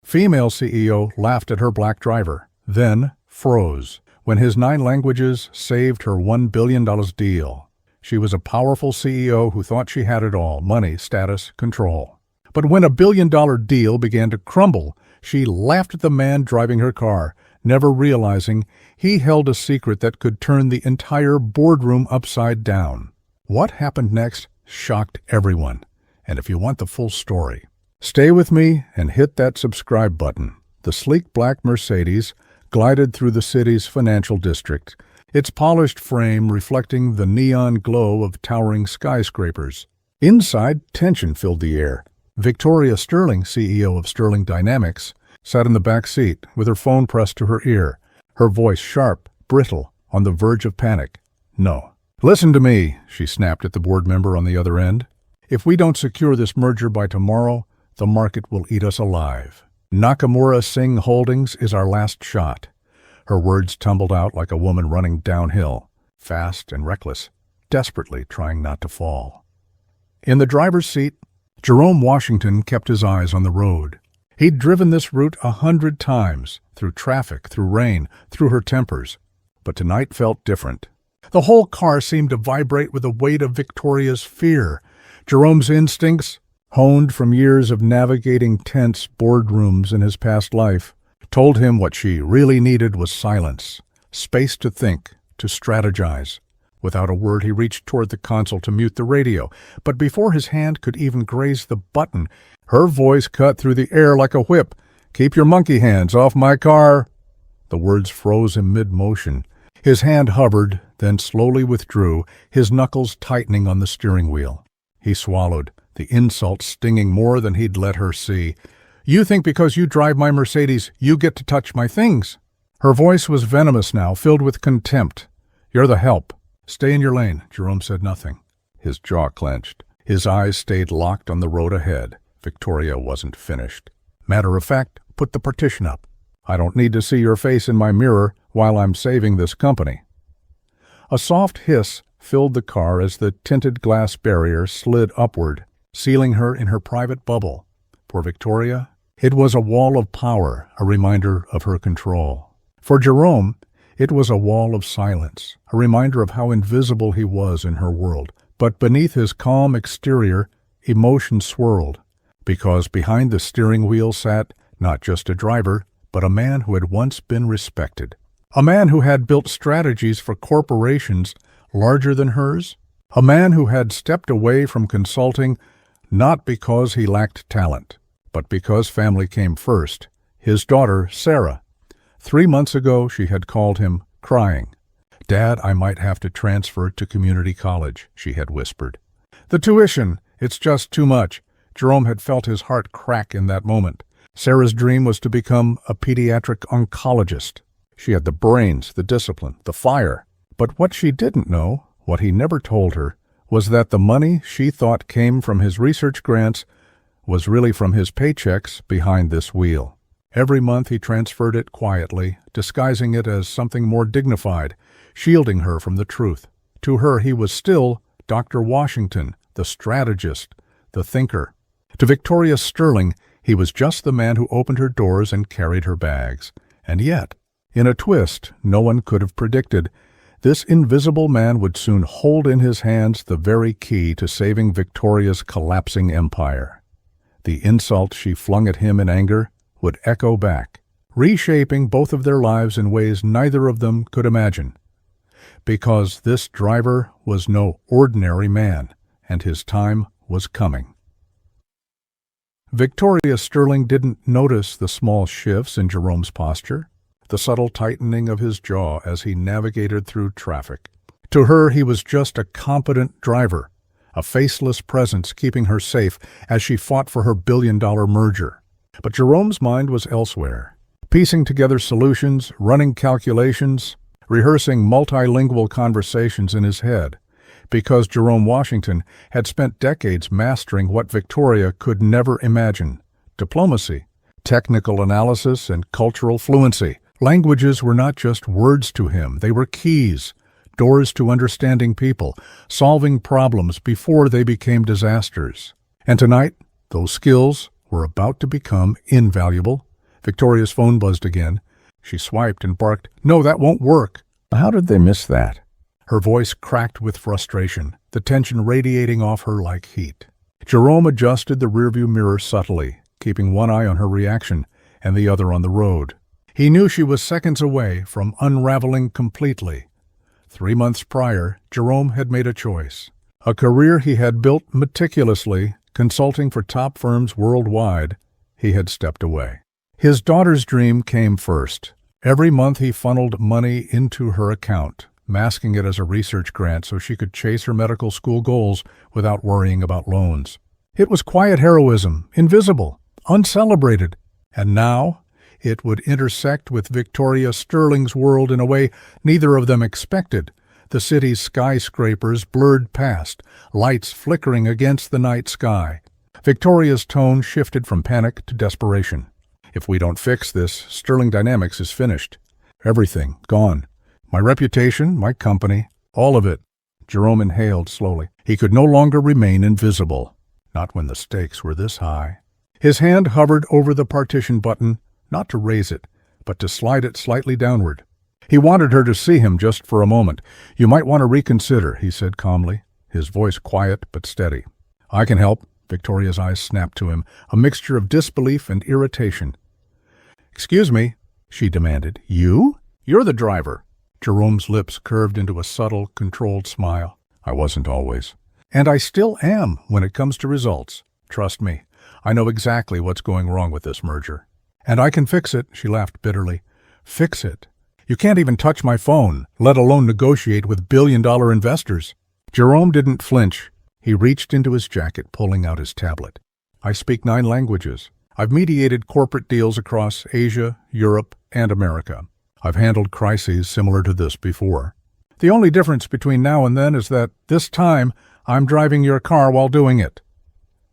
Female CEO laughed at her black driver, then froze when his 9 languages saved her $1 billion deal. She was a powerful CEO who thought she had it all: money, status, control. But when a $1 billion deal began to crumble, she laughed at the man driving her car, never realizing he held a secret that could turn the entire boardroom upside down. What happened next shocked everyone. And if you want the full story, stay with me and hit that subscribe button. The sleek black Mercedes glided through the city's financial district, its polished frame reflecting the neon glow of towering skyscrapers. Inside, tension filled the air. Victoria Sterling, CEO of Sterling Dynamics, sat in the back seat with her phone pressed to her ear, her voice sharp, brittle, on the verge of panic. "No. Listen to me," she snapped at the board member on the other end. "If we don't secure this merger by tomorrow, the market will eat us alive. Nakamura Singh Holdings is our last shot." Her words tumbled out like a woman running downhill, fast and reckless, desperately trying not to fall. In the driver's seat, Jerome Washington kept his eyes on the road. He'd driven this route 100 times, through traffic, through rain, through her tempers. But tonight felt different. The whole car seemed to vibrate with the weight of Victoria's fear. Jerome's instincts, honed from years of navigating tense boardrooms in his past life, told him what she really needed was silence, space to think, to strategize. Without a word, he reached toward the console to mute the radio, but before his hand could even graze the button, her voice cut through the air like a whip. "Keep your monkey hands off my car." The words froze him mid-motion. His hand hovered, then slowly withdrew, his knuckles tightening on the steering wheel. He swallowed, the insult stinging more than he'd let her see. "You think because you drive my Mercedes, you get to touch my things?" Her voice was venomous now, filled with contempt. "You're the help. Stay in your lane." Jerome said nothing. His jaw clenched. His eyes stayed locked on the road ahead. Victoria wasn't finished. "Matter of fact, put the partition up. I don't need to see your face in my mirror while I'm saving this company." A soft hiss filled the car as the tinted glass barrier slid upward, sealing her in her private bubble. For Victoria, it was a wall of power, a reminder of her control. For Jerome, it was a wall of silence, a reminder of how invisible he was in her world. But beneath his calm exterior, emotion swirled, because behind the steering wheel sat not just a driver, but a man who had once been respected. A man who had built strategies for corporations larger than hers. A man who had stepped away from consulting not because he lacked talent, but because family came first. His daughter, Sarah. 3 months ago, she had called him, crying. "Dad, I might have to transfer to community college," she had whispered. "The tuition, it's just too much." Jerome had felt his heart crack in that moment. Sarah's dream was to become a pediatric oncologist. She had the brains, the discipline, the fire. But what she didn't know, what he never told her, was that the money she thought came from his research grants was really from his paychecks behind this wheel. Every month he transferred it quietly, disguising it as something more dignified, shielding her from the truth. To her he was still Dr. Washington, the strategist, the thinker. To Victoria Sterling, he was just the man who opened her doors and carried her bags. And yet, in a twist no one could have predicted, this invisible man would soon hold in his hands the very key to saving Victoria's collapsing empire. The insult she flung at him in anger would echo back, reshaping both of their lives in ways neither of them could imagine. Because this driver was no ordinary man, and his time was coming. Victoria Sterling didn't notice the small shifts in Jerome's posture, the subtle tightening of his jaw as he navigated through traffic. To her, he was just a competent driver, a faceless presence keeping her safe as she fought for her billion-dollar merger. But Jerome's mind was elsewhere, piecing together solutions, running calculations, rehearsing multilingual conversations in his head, because Jerome Washington had spent decades mastering what Victoria could never imagine: diplomacy, technical analysis, and cultural fluency. Languages were not just words to him, they were keys, doors to understanding people, solving problems before they became disasters. And tonight, those skills were about to become invaluable, Victoria's phone buzzed again. She swiped and barked, "No, that won't work." How did they miss that? Her voice cracked with frustration, the tension radiating off her like heat. Jerome adjusted the rearview mirror subtly, keeping one eye on her reaction and the other on the road. He knew she was seconds away from unraveling completely. 3 months prior, Jerome had made a choice. A career he had built meticulously, consulting for top firms worldwide. He had stepped away. His daughter's dream came first. Every month he funneled money into her account, masking it as a research grant so she could chase her medical school goals without worrying about loans. It was quiet heroism, invisible, uncelebrated. And now it would intersect with Victoria Sterling's world in a way neither of them expected. The city's skyscrapers blurred past, lights flickering against the night sky. Victoria's tone shifted from panic to desperation. "If we don't fix this, Sterling Dynamics is finished. Everything gone. My reputation, my company, all of it." Jerome inhaled slowly. He could no longer remain invisible, not when the stakes were this high. His hand hovered over the partition button, not to raise it, but to slide it slightly downward. He wanted her to see him just for a moment. "You might want to reconsider," he said calmly, his voice quiet but steady. "I can help." Victoria's eyes snapped to him, a mixture of disbelief and irritation. "Excuse me," she demanded. "You? You're the driver." Jerome's lips curved into a subtle, controlled smile. "I wasn't always. And I still am when it comes to results. Trust me, I know exactly what's going wrong with this merger. And I can fix it," she laughed bitterly. "Fix it? You can't even touch my phone, let alone negotiate with billion-dollar investors." Jerome didn't flinch. He reached into his jacket, pulling out his tablet. "I speak 9 languages. I've mediated corporate deals across Asia, Europe, and America. I've handled crises similar to this before. The only difference between now and then is that this time I'm driving your car while doing it."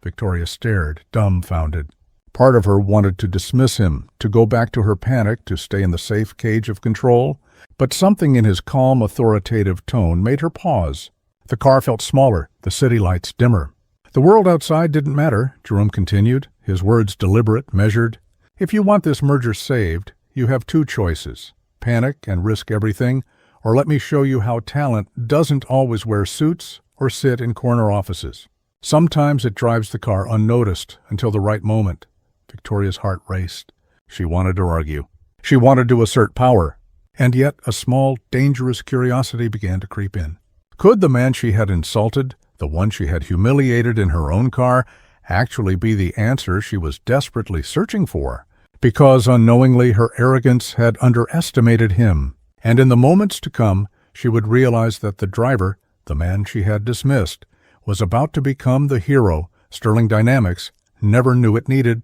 Victoria stared, dumbfounded. Part of her wanted to dismiss him, to go back to her panic, to stay in the safe cage of control. But something in his calm, authoritative tone made her pause. The car felt smaller, the city lights dimmer. "The world outside didn't matter," Jerome continued, his words deliberate, measured. "If you want this merger saved, you have 2 choices. Panic and risk everything, or let me show you how talent doesn't always wear suits or sit in corner offices. Sometimes it drives the car unnoticed until the right moment." Victoria's heart raced. She wanted to argue. She wanted to assert power. And yet a small, dangerous curiosity began to creep in. Could the man she had insulted, the one she had humiliated in her own car, actually be the answer she was desperately searching for? Because unknowingly her arrogance had underestimated him, and in the moments to come she would realize that the driver, the man she had dismissed, was about to become the hero Sterling Dynamics never knew it needed.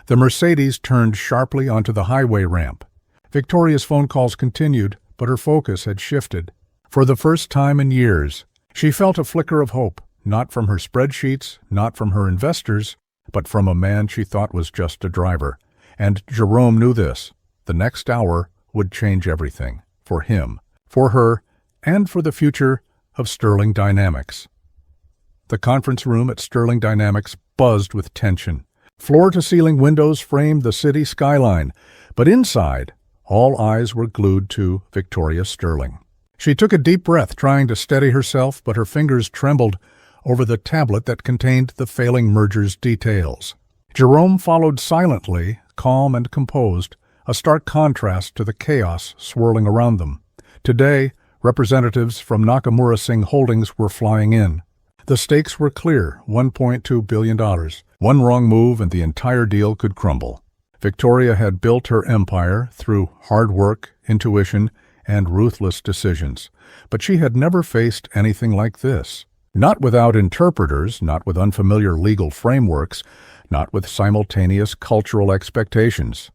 The Mercedes turned sharply onto the highway ramp. Victoria's phone calls continued, but her focus had shifted. For the first time in years, she felt a flicker of hope, not from her spreadsheets, not from her investors, but from a man she thought was just a driver. And Jerome knew this. The next hour would change everything, for him, for her, and for the future of Sterling Dynamics. The conference room at Sterling Dynamics buzzed with tension. Floor-to-ceiling windows framed the city skyline, but inside, all eyes were glued to Victoria Sterling. She took a deep breath, trying to steady herself, but her fingers trembled over the tablet that contained the failing merger's details. Jerome followed silently, calm and composed, a stark contrast to the chaos swirling around them. Today, representatives from Nakamura Singh Holdings were flying in. The stakes were clear, $1.2 billion. One wrong move and the entire deal could crumble. Victoria had built her empire through hard work, intuition, and ruthless decisions. But she had never faced anything like this. Not without interpreters, not with unfamiliar legal frameworks, not with simultaneous cultural expectations.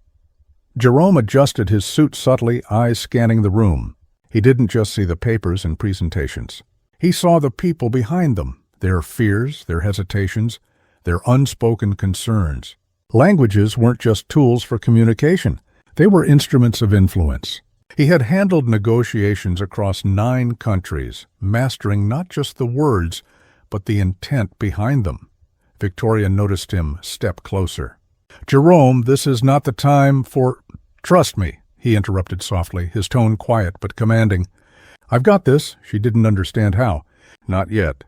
Jerome adjusted his suit subtly, eyes scanning the room. He didn't just see the papers and presentations. He saw the people behind them, their fears, their hesitations, their unspoken concerns. Languages weren't just tools for communication. They were instruments of influence. He had handled negotiations across 9 countries, mastering not just the words, but the intent behind them. Victoria noticed him step closer. Jerome, this is not the time for— Trust me, he interrupted softly, his tone quiet but commanding. I've got this. She didn't understand how. Not yet.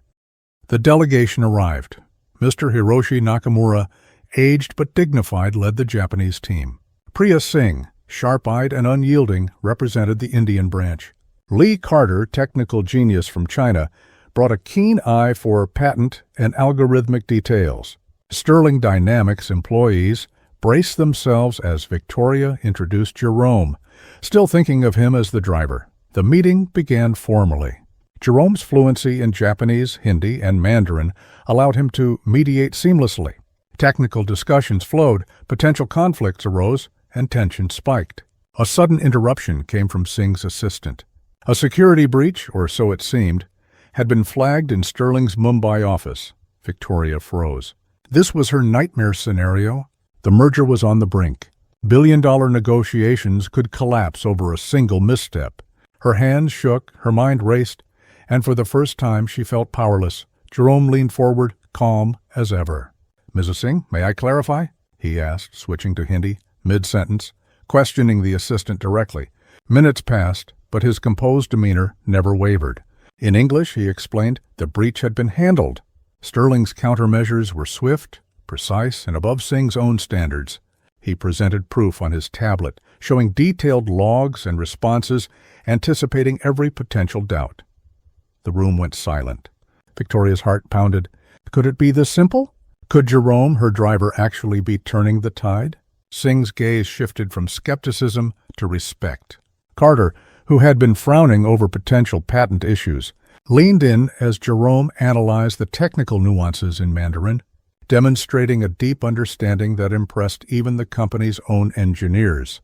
The delegation arrived. Mr. Hiroshi Nakamura, aged but dignified, led the Japanese team. Priya Singh, sharp-eyed and unyielding, represented the Indian branch. Lee Carter, technical genius from China, brought a keen eye for patent and algorithmic details. Sterling Dynamics employees braced themselves as Victoria introduced Jerome, still thinking of him as the driver. The meeting began formally. Jerome's fluency in Japanese, Hindi, and Mandarin allowed him to mediate seamlessly. Technical discussions flowed, potential conflicts arose, and tension spiked. A sudden interruption came from Singh's assistant. A security breach, or so it seemed, had been flagged in Sterling's Mumbai office. Victoria froze. This was her nightmare scenario. The merger was on the brink. Billion-dollar negotiations could collapse over a single misstep. Her hands shook, her mind raced, and for the first time she felt powerless. Jerome leaned forward, calm as ever. Mrs. Singh, may I clarify? He asked, switching to Hindi, mid-sentence, questioning the assistant directly. Minutes passed, but his composed demeanor never wavered. In English, he explained, the breach had been handled. Sterling's countermeasures were swift, precise, and above Singh's own standards. He presented proof on his tablet, showing detailed logs and responses, anticipating every potential doubt. The room went silent. Victoria's heart pounded. Could it be this simple? Could Jerome, her driver, actually be turning the tide? Singh's gaze shifted from skepticism to respect. Carter, who had been frowning over potential patent issues, leaned in as Jerome analyzed the technical nuances in Mandarin, demonstrating a deep understanding that impressed even the company's own engineers.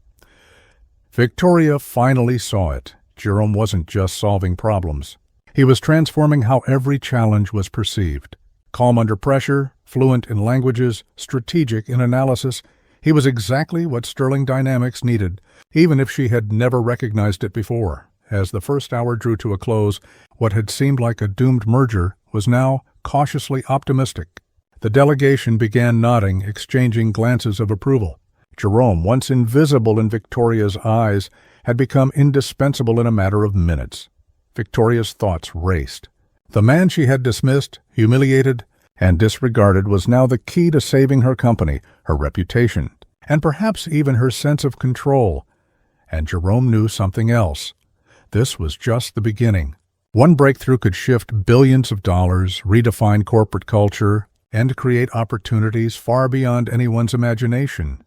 Victoria finally saw it. Jerome wasn't just solving problems. He was transforming how every challenge was perceived. Calm under pressure, fluent in languages, strategic in analysis, he was exactly what Sterling Dynamics needed, even if she had never recognized it before. As the first hour drew to a close, what had seemed like a doomed merger was now cautiously optimistic. The delegation began nodding, exchanging glances of approval. Jerome, once invisible in Victoria's eyes, had become indispensable in a matter of minutes. Victoria's thoughts raced. The man she had dismissed, humiliated, and disregarded was now the key to saving her company, her reputation, and perhaps even her sense of control. And Jerome knew something else. This was just the beginning. One breakthrough could shift billions of dollars, redefine corporate culture, and create opportunities far beyond anyone's imagination.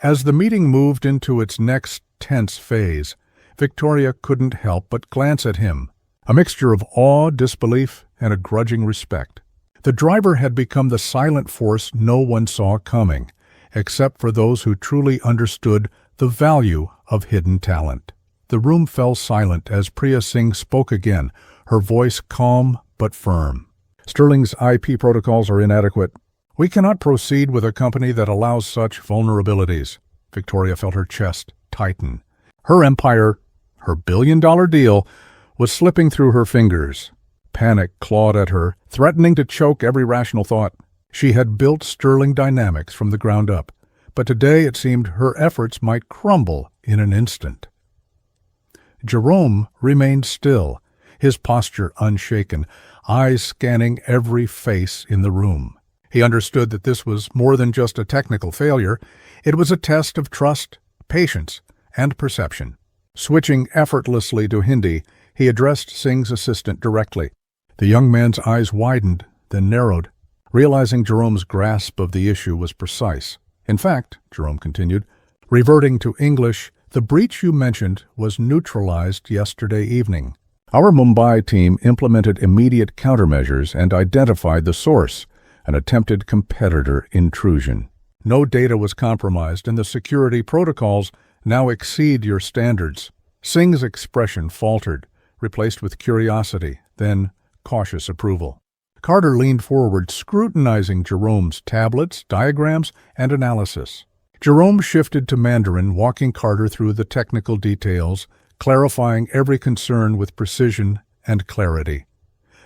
As the meeting moved into its next tense phase, Victoria couldn't help but glance at him, a mixture of awe, disbelief, and a grudging respect. The driver had become the silent force no one saw coming, except for those who truly understood the value of hidden talent. The room fell silent as Priya Singh spoke again, her voice calm but firm. Sterling's IP protocols are inadequate. We cannot proceed with a company that allows such vulnerabilities. Victoria felt her chest tighten. Her empire, her billion-dollar deal, was slipping through her fingers. Panic clawed at her, threatening to choke every rational thought. She had built Sterling Dynamics from the ground up, but today it seemed her efforts might crumble in an instant. Jerome remained still, his posture unshaken, eyes scanning every face in the room. He understood that this was more than just a technical failure. It was a test of trust, patience, and perception. Switching effortlessly to Hindi, he addressed Singh's assistant directly. The young man's eyes widened, then narrowed, realizing Jerome's grasp of the issue was precise. In fact, Jerome continued, reverting to English, the breach you mentioned was neutralized yesterday evening. Our Mumbai team implemented immediate countermeasures and identified the source, an attempted competitor intrusion. No data was compromised, and the security protocols now exceed your standards. Singh's expression faltered, replaced with curiosity, then cautious approval. Carter leaned forward, scrutinizing Jerome's tablets, diagrams, and analysis. Jerome shifted to Mandarin, walking Carter through the technical details, clarifying every concern with precision and clarity.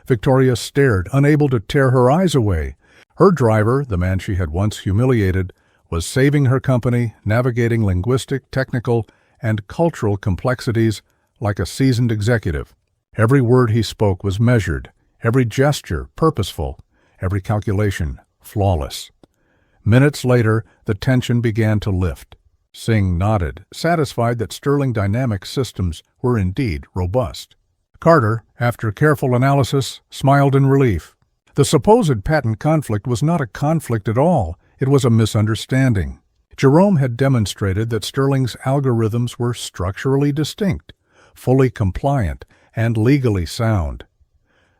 Victoria stared, unable to tear her eyes away. Her driver, the man she had once humiliated, was saving her company, navigating linguistic, technical, and cultural complexities like a seasoned executive. Every word he spoke was measured, every gesture purposeful, every calculation flawless. Minutes later, the tension began to lift. Singh nodded, satisfied that Sterling Dynamics systems were indeed robust. Carter, after careful analysis, smiled in relief. The supposed patent conflict was not a conflict at all. It was a misunderstanding. Jerome had demonstrated that Sterling's algorithms were structurally distinct, fully compliant, and legally sound.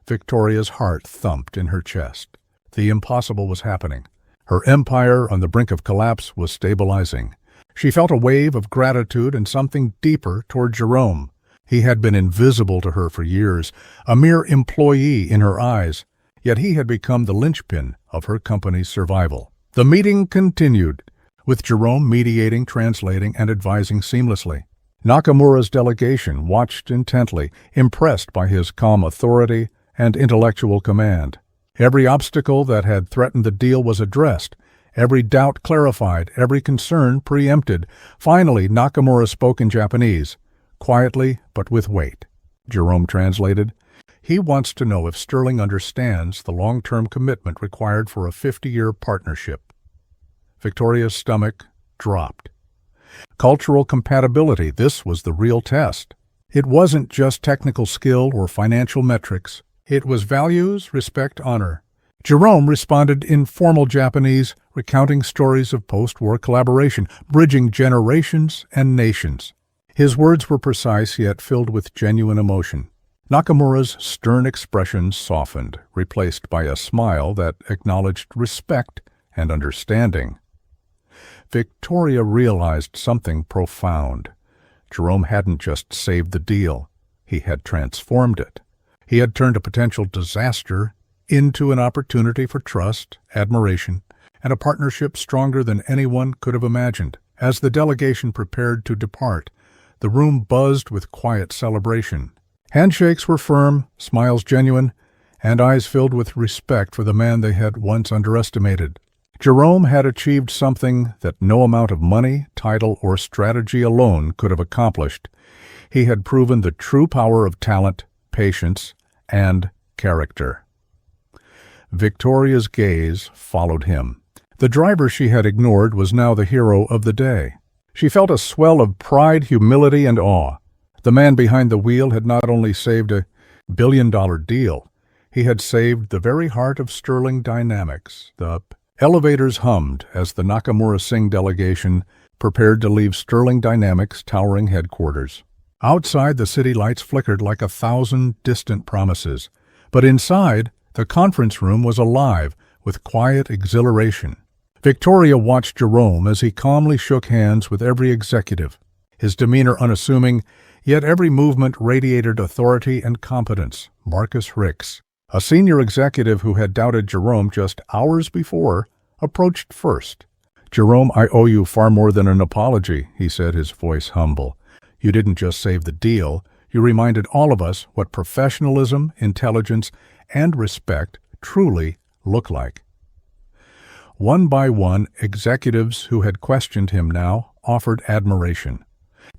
Victoria's heart thumped in her chest. The impossible was happening. Her empire on the brink of collapse was stabilizing. She felt a wave of gratitude and something deeper toward Jerome. He had been invisible to her for years, a mere employee in her eyes, yet he had become the linchpin of her company's survival. The meeting continued, with Jerome mediating, translating, and advising seamlessly. Nakamura's delegation watched intently, impressed by his calm authority and intellectual command. Every obstacle that had threatened the deal was addressed, every doubt clarified, every concern preempted. Finally, Nakamura spoke in Japanese, quietly but with weight. Jerome translated, "He wants to know if Sterling understands the long-term commitment required for a 50-year partnership." Victoria's stomach dropped. Cultural compatibility, this was the real test. It wasn't just technical skill or financial metrics. It was values, respect, honor. Jerome responded in formal Japanese, recounting stories of post-war collaboration, bridging generations and nations. His words were precise yet filled with genuine emotion. Nakamura's stern expression softened, replaced by a smile that acknowledged respect and understanding. Victoria realized something profound. Jerome hadn't just saved the deal. He had transformed it. He had turned a potential disaster into an opportunity for trust, admiration, and a partnership stronger than anyone could have imagined. As the delegation prepared to depart, the room buzzed with quiet celebration. Handshakes were firm, smiles genuine, and eyes filled with respect for the man they had once underestimated. Jerome had achieved something that no amount of money, title, or strategy alone could have accomplished. He had proven the true power of talent, patience, and character. Victoria's gaze followed him. The driver she had ignored was now the hero of the day. She felt a swell of pride, humility, and awe. The man behind the wheel had not only saved a billion-dollar deal, he had saved the very heart of Sterling Dynamics. The elevators hummed as the Nakamura Singh delegation prepared to leave Sterling Dynamics' towering headquarters. Outside, the city lights flickered like 1,000 distant promises, but inside, the conference room was alive with quiet exhilaration. Victoria watched Jerome as he calmly shook hands with every executive, his demeanor unassuming, yet every movement radiated authority and competence. Marcus Ricks, a senior executive who had doubted Jerome just hours before, approached first. "Jerome, I owe you far more than an apology," he said, his voice humble. "You didn't just save the deal, you reminded all of us what professionalism, intelligence, and respect truly look like." One by one, executives who had questioned him now offered admiration.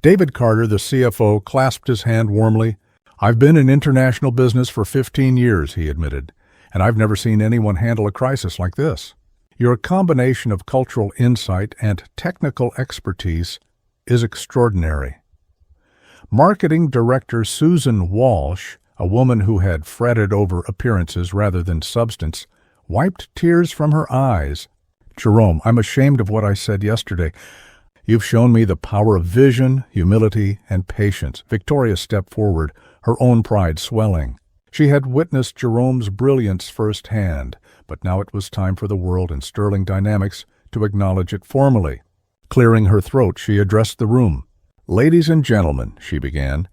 David Carter, the CFO, clasped his hand warmly. "I've been in international business for 15 years, he admitted, "and I've never seen anyone handle a crisis like this. Your combination of cultural insight and technical expertise is extraordinary." Marketing Director Susan Walsh, a woman who had fretted over appearances rather than substance, wiped tears from her eyes. "Jerome, I'm ashamed of what I said yesterday. You've shown me the power of vision, humility, and patience." Victoria stepped forward, her own pride swelling. She had witnessed Jerome's brilliance firsthand, but now it was time for the world and Sterling Dynamics to acknowledge it formally. Clearing her throat, she addressed the room. "Ladies and gentlemen," she began,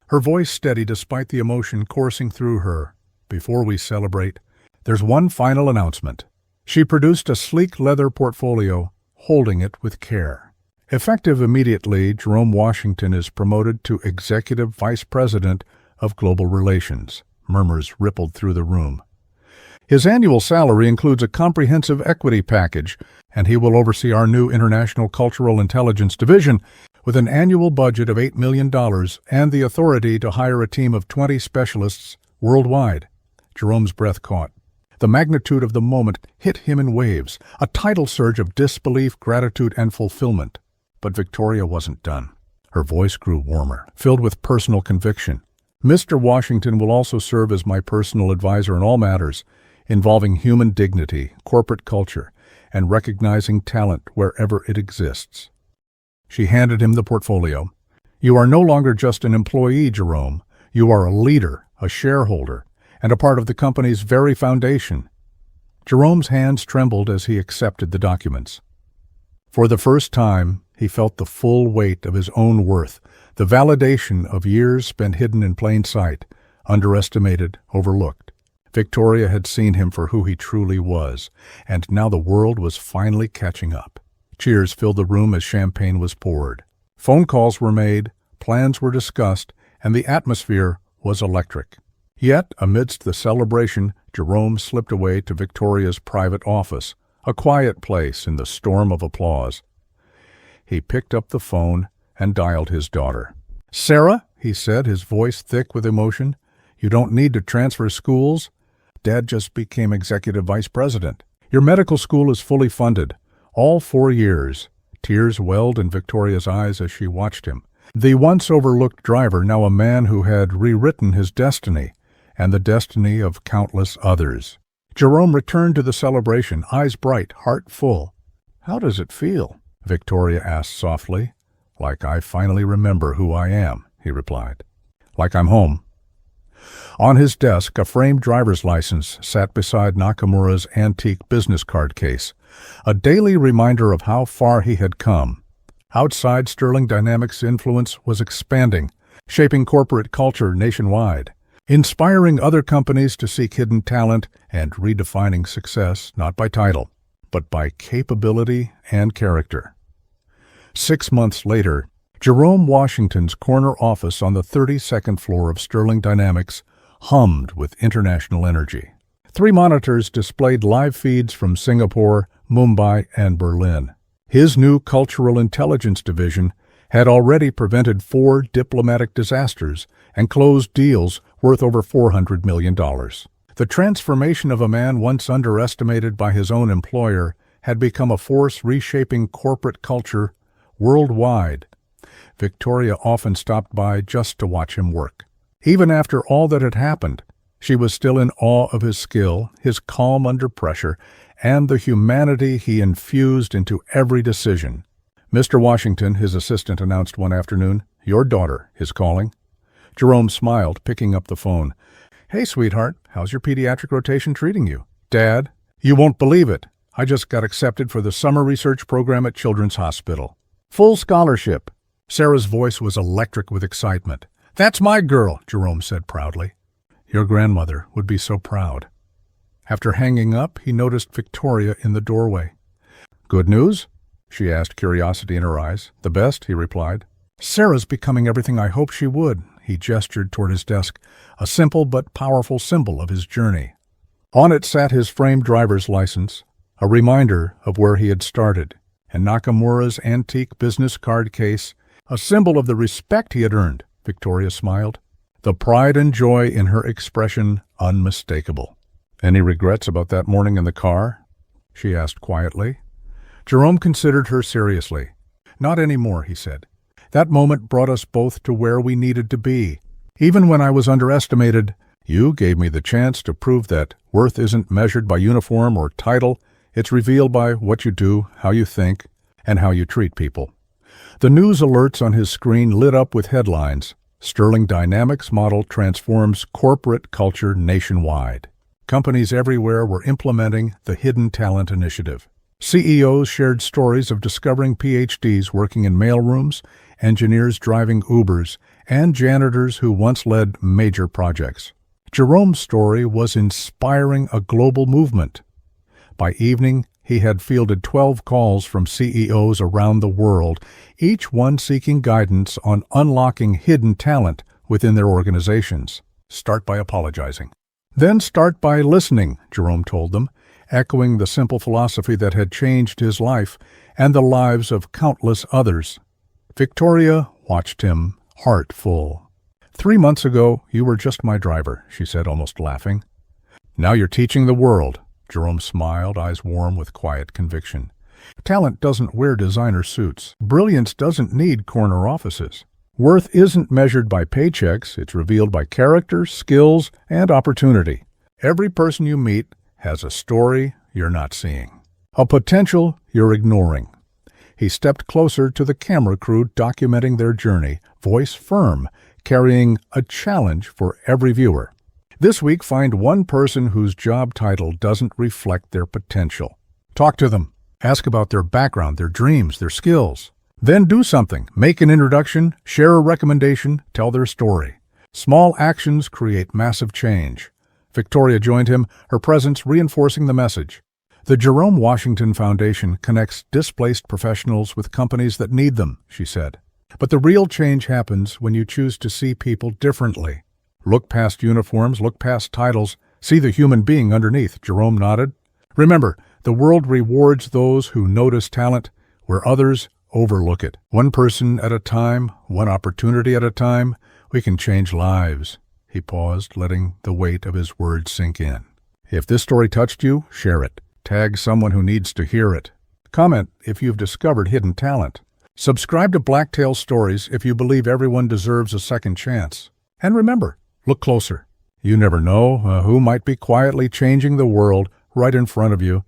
her voice steady despite the emotion coursing through her. "Before we celebrate, there's one final announcement." She produced a sleek leather portfolio, holding it with care. Effective immediately, Jerome Washington is promoted to Executive Vice President of Global Relations. Murmurs rippled through the room. His annual salary includes a comprehensive equity package, and he will oversee our new International Cultural Intelligence Division with an annual budget of $8 million and the authority to hire a team of 20 specialists worldwide. Jerome's breath caught. The magnitude of the moment hit him in waves, a tidal surge of disbelief, gratitude, and fulfillment. But Victoria wasn't done. Her voice grew warmer, filled with personal conviction. Mr. Washington will also serve as my personal advisor in all matters involving human dignity, corporate culture, and recognizing talent wherever it exists. She handed him the portfolio. You are no longer just an employee, Jerome. You are a leader, a shareholder, and a part of the company's very foundation. Jerome's hands trembled as he accepted the documents. For the first time, he felt the full weight of his own worth, the validation of years spent hidden in plain sight, underestimated, overlooked. Victoria had seen him for who he truly was, and now the world was finally catching up. Cheers filled the room as champagne was poured. Phone calls were made, plans were discussed, and the atmosphere was electric. Yet, amidst the celebration, Jerome slipped away to Victoria's private office, a quiet place in the storm of applause. He picked up the phone and dialed his daughter. "Sarah," he said, his voice thick with emotion, "you don't need to transfer schools. Dad just became executive vice president. Your medical school is fully funded. All 4 years." Tears welled in Victoria's eyes as she watched him. The once overlooked driver, now a man who had rewritten his destiny and the destiny of countless others. Jerome returned to the celebration, eyes bright, heart full. "How does it feel?" Victoria asked softly. "Like I finally remember who I am," he replied. "Like I'm home." On his desk, a framed driver's license sat beside Nakamura's antique business card case, a daily reminder of how far he had come. Outside, Sterling Dynamics' influence was expanding, shaping corporate culture nationwide, inspiring other companies to seek hidden talent and redefining success not by title, but by capability and character. 6 months later, Jerome Washington's corner office on the 32nd floor of Sterling Dynamics hummed with international energy. 3 monitors displayed live feeds from Singapore, Mumbai, and Berlin. His new Cultural Intelligence Division had already prevented 4 diplomatic disasters and closed deals worth over $400 million. The transformation of a man once underestimated by his own employer had become a force reshaping corporate culture worldwide. Victoria often stopped by just to watch him work. Even after all that had happened, she was still in awe of his skill, his calm under pressure, and the humanity he infused into every decision. "Mr. Washington," his assistant announced one afternoon, "your daughter is calling." Jerome smiled, picking up the phone. "Hey, sweetheart, how's your pediatric rotation treating you?" "Dad, you won't believe it. I just got accepted for the summer research program at Children's Hospital. Full scholarship." Sarah's voice was electric with excitement. "That's my girl," Jerome said proudly. "Your grandmother would be so proud." After hanging up, he noticed Victoria in the doorway. "Good news?" she asked, curiosity in her eyes. "The best," he replied. "Sarah's becoming everything I hoped she would." He gestured toward his desk, a simple but powerful symbol of his journey. On it sat his framed driver's license, a reminder of where he had started, and Nakamura's antique business card case, a symbol of the respect he had earned. Victoria smiled, the pride and joy in her expression unmistakable. "Any regrets about that morning in the car?" she asked quietly. Jerome considered her seriously. "Not anymore," he said. "That moment brought us both to where we needed to be. Even when I was underestimated, you gave me the chance to prove that worth isn't measured by uniform or title. It's revealed by what you do, how you think, and how you treat people." The news alerts on his screen lit up with headlines. Sterling Dynamics model transforms corporate culture nationwide. Companies everywhere were implementing the Hidden Talent Initiative. CEOs shared stories of discovering PhDs working in mailrooms, engineers driving Ubers, and janitors who once led major projects. Jerome's story was inspiring a global movement. By evening, he had fielded 12 calls from CEOs around the world, each one seeking guidance on unlocking hidden talent within their organizations. "Start by apologizing. Then start by listening, Jerome told them, echoing the simple philosophy that had changed his life and the lives of countless others. Victoria watched him, heart full. 3 months ago, you were just my driver, she said, almost laughing. Now you're teaching the world. Jerome smiled, eyes warm with quiet conviction. Talent doesn't wear designer suits. Brilliance doesn't need corner offices. Worth isn't measured by paychecks. It's revealed by character, skills, and opportunity. Every person you meet has a story you're not seeing, a potential you're ignoring. He stepped closer to the camera crew documenting their journey, voice firm, carrying a challenge for every viewer. This week, find one person whose job title doesn't reflect their potential. Talk to them. Ask about their background, their dreams, their skills. Then do something. Make an introduction, share a recommendation, tell their story. Small actions create massive change. Victoria joined him, her presence reinforcing the message. The Jerome Washington Foundation connects displaced professionals with companies that need them, she said. But the real change happens when you choose to see people differently. Look past uniforms, look past titles, see the human being underneath, Jerome nodded. Remember, the world rewards those who notice talent where others overlook it. One person at a time, one opportunity at a time, we can change lives. He paused, letting the weight of his words sink in. If this story touched you, share it. Tag someone who needs to hear it. Comment if you've discovered hidden talent. Subscribe to Blacktail Stories if you believe everyone deserves a second chance. And remember, look closer. You never know who might be quietly changing the world right in front of you.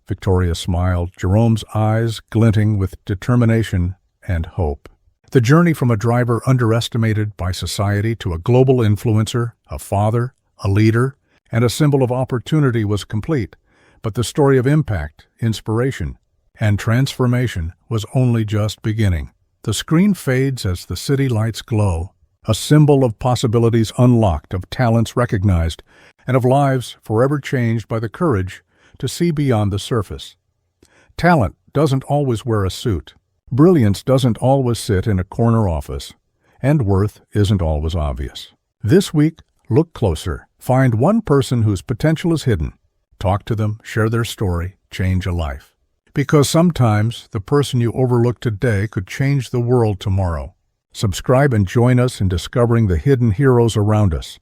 Victoria smiled, Jerome's eyes glinting with determination and hope. The journey from a driver underestimated by society to a global influencer, a father, a leader, and a symbol of opportunity was complete. But the story of impact, inspiration, and transformation was only just beginning. The screen fades as the city lights glow, a symbol of possibilities unlocked, of talents recognized, and of lives forever changed by the courage to see beyond the surface. Talent doesn't always wear a suit. Brilliance doesn't always sit in a corner office. And worth isn't always obvious. This week, look closer. Find one person whose potential is hidden. Talk to them, share their story, change a life. Because sometimes the person you overlook today could change the world tomorrow. Subscribe and join us in discovering the hidden heroes around us.